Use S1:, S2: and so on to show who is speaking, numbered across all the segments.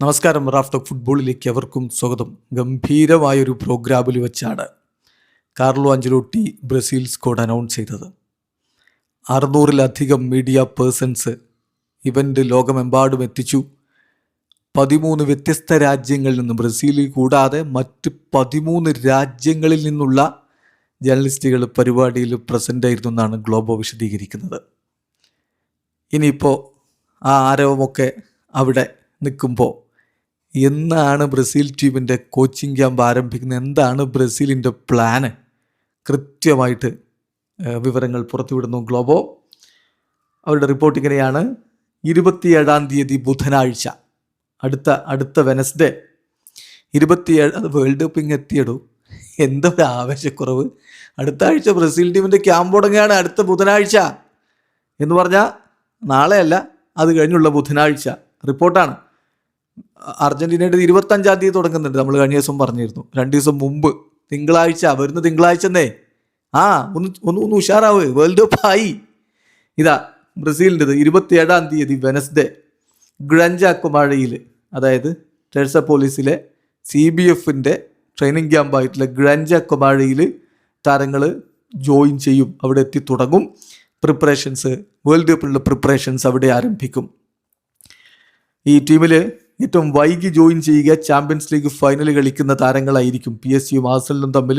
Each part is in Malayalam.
S1: നമസ്കാരം. റാഫ് ടോക്ക് ഫുട്ബോളിലേക്ക് അവർക്കും സ്വാഗതം. ഗംഭീരമായൊരു പ്രോഗ്രാമിൽ വെച്ചാണ് Carlo Ancelotti Brazil squad announce ചെയ്തത്. 600-ലധികം മീഡിയ പേഴ്സൺസ് ഇവൻ്റ് ലോകമെമ്പാടും എത്തിച്ചു. 13 വ്യത്യസ്ത രാജ്യങ്ങളിൽ നിന്ന്, ബ്രസീലിൽ കൂടാതെ മറ്റ് 13 രാജ്യങ്ങളിൽ നിന്നുള്ള ജേർണലിസ്റ്റുകൾ പരിപാടിയിൽ പ്രസൻ്റ് ആയിരുന്നു എന്നാണ് ഗ്ലോബോ വിശദീകരിക്കുന്നത്. ഇനിയിപ്പോൾ ആ ആരവമൊക്കെ അവിടെ നിൽക്കുമ്പോൾ എന്നാണ് ബ്രസീൽ ടീമിൻ്റെ കോച്ചിങ് ക്യാമ്പ് ആരംഭിക്കുന്നത്, എന്താണ് ബ്രസീലിൻ്റെ പ്ലാന്, കൃത്യമായിട്ട് വിവരങ്ങൾ പുറത്തുവിടുന്നു ഗ്ലോബോ. അവരുടെ റിപ്പോർട്ട് ഇങ്ങനെയാണ്: 27-ാം തീയതി ബുധനാഴ്ച, അടുത്ത വെനസ്ഡേ 27. അത് വേൾഡ് കപ്പ് ഇങ്ങ് എത്തിയിടും, എന്തൊരു ആവേശക്കുറവ്. അടുത്ത ആഴ്ച ബ്രസീൽ ടീമിൻ്റെ ക്യാമ്പ് തുടങ്ങുകയാണ്, അടുത്ത ബുധനാഴ്ച എന്ന് പറഞ്ഞാൽ നാളെയല്ല, അത് കഴിഞ്ഞുള്ള ബുധനാഴ്ച. റിപ്പോർട്ടാണ്. അർജൻറ്റീനയുടെ 25-ാം തീയതി തുടങ്ങുന്നുണ്ട്, നമ്മൾ കഴിഞ്ഞ ദിവസം പറഞ്ഞിരുന്നു. 2 ദിവസം മുമ്പ് തിങ്കളാഴ്ച, വരുന്ന തിങ്കളാഴ്ച എന്നേ. ഒന്ന് ഉഷാറാവ്, വേൾഡ് കപ്പ് ആയി. ഇതാ ബ്രസീലിൻ്റെത് 27-ാം തീയതി വെനസ്ഡേ ഗ്രഞ്ച കൊമാഴയിൽ, അതായത് ടെർസപോളിസിലെ CBFൻ്റെ ട്രെയിനിങ് ക്യാമ്പായിട്ടുള്ള ഗ്രഞ്ച കൊമാഴയിൽ താരങ്ങൾ ജോയിൻ ചെയ്യും, അവിടെ എത്തി തുടങ്ങും. പ്രിപ്പറേഷൻസ്, വേൾഡ് കപ്പിനുള്ള പ്രിപ്പറേഷൻസ് അവിടെ ആരംഭിക്കും. ഈ ടീമിൽ ഏറ്റവും വൈകി ജോയിൻ ചെയ്യുക ചാമ്പ്യൻസ് ലീഗ് ഫൈനൽ കളിക്കുന്ന താരങ്ങളായിരിക്കും. PSG-യും ആഴ്സണലും തമ്മിൽ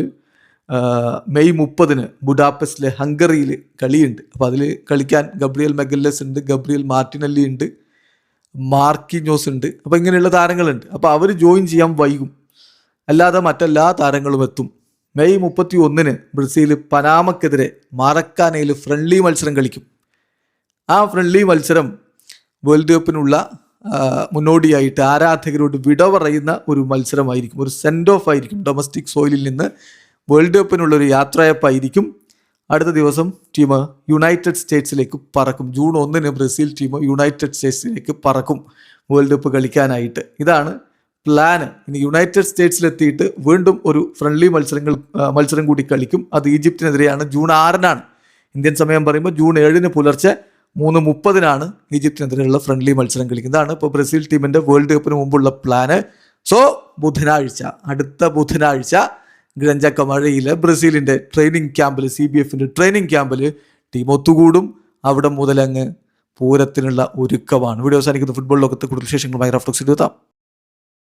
S1: മെയ് 30-ന് ബുഡാപെസ്റ്റിലെ ഹംഗറിയിൽ കളിയുണ്ട്. അപ്പോൾ അതിൽ കളിക്കാൻ ഗബ്രിയൽ മെഗല്ലസ് ഉണ്ട്, ഗബ്രിയൽ മാർട്ടിനല്ലി ഉണ്ട്, മാർക്കിഞ്ഞോസ് ഉണ്ട്. അപ്പോൾ ഇങ്ങനെയുള്ള താരങ്ങളുണ്ട്. അപ്പോൾ അവർ ജോയിൻ ചെയ്യാൻ വൈകും, അല്ലാതെ മറ്റെല്ലാ താരങ്ങളും എത്തും. മെയ് 31-ന് ബ്രസീൽ പനാമക്കെതിരെ മാറക്കാനയിൽ ഫ്രണ്ട്ലി മത്സരം കളിക്കും. ആ ഫ്രണ്ട്ലി മത്സരം വേൾഡ് കപ്പിനുള്ള മുന്നോടിയായിട്ട് ആരാധകരോട് വിട പറയുന്ന ഒരു മത്സരമായിരിക്കും, ഒരു സെൻഡ് ഓഫ് ആയിരിക്കും. ഡൊമസ്റ്റിക് സോയിലിൽ നിന്ന് വേൾഡ് കപ്പിനുള്ളൊരു യാത്രയപ്പായിരിക്കും. അടുത്ത ദിവസം ടീം യുണൈറ്റഡ് സ്റ്റേറ്റ്സിലേക്ക് പറക്കും. ജൂൺ 1-ന് ബ്രസീൽ ടീം യുണൈറ്റഡ് സ്റ്റേറ്റ്സിലേക്ക് പറക്കും വേൾഡ് കപ്പ് കളിക്കാനായിട്ട്. ഇതാണ് പ്ലാന്. ഇനി യുണൈറ്റഡ് സ്റ്റേറ്റ്സിലെത്തിയിട്ട് വീണ്ടും ഒരു ഫ്രണ്ട്ലി മത്സരം കൂടി കളിക്കും. അത് ഈജിപ്തിനെതിരെയാണ്. ജൂൺ 6-നാണ്. ഇന്ത്യൻ സമയം പറയുമ്പോൾ ജൂൺ 7-ന് പുലർച്ചെ 3:30-നാണ് ഈജിപ്തിനെതിരെയുള്ള ഫ്രണ്ട്ലി മത്സരം കളിക്കുന്നതാണ്. ഇപ്പോൾ ബ്രസീൽ ടീമിൻ്റെ വേൾഡ് കപ്പിന് മുമ്പുള്ള പ്ലാന്. സോ ബുധനാഴ്ച, അടുത്ത ബുധനാഴ്ച ഗ്രഞ്ച കൊമാഴയിലെ ബ്രസീലിൻ്റെ ട്രെയിനിങ് ക്യാമ്പിൽ, CBFൻ്റെ ട്രെയിനിങ് ക്യാമ്പിൽ ടീം ഒത്തുകൂടും. അവിടെ മുതലങ്ങ് പൂരത്തിനുള്ള ഒരുക്കമാണ്. വീഡിയോ അവസാനിക്കുന്ന ഫുട്ബോൾ ലോകത്ത് കൂടുതൽ വിശേഷങ്ങളുമായി റാഫ് ടോക്സിൽ എത്താം.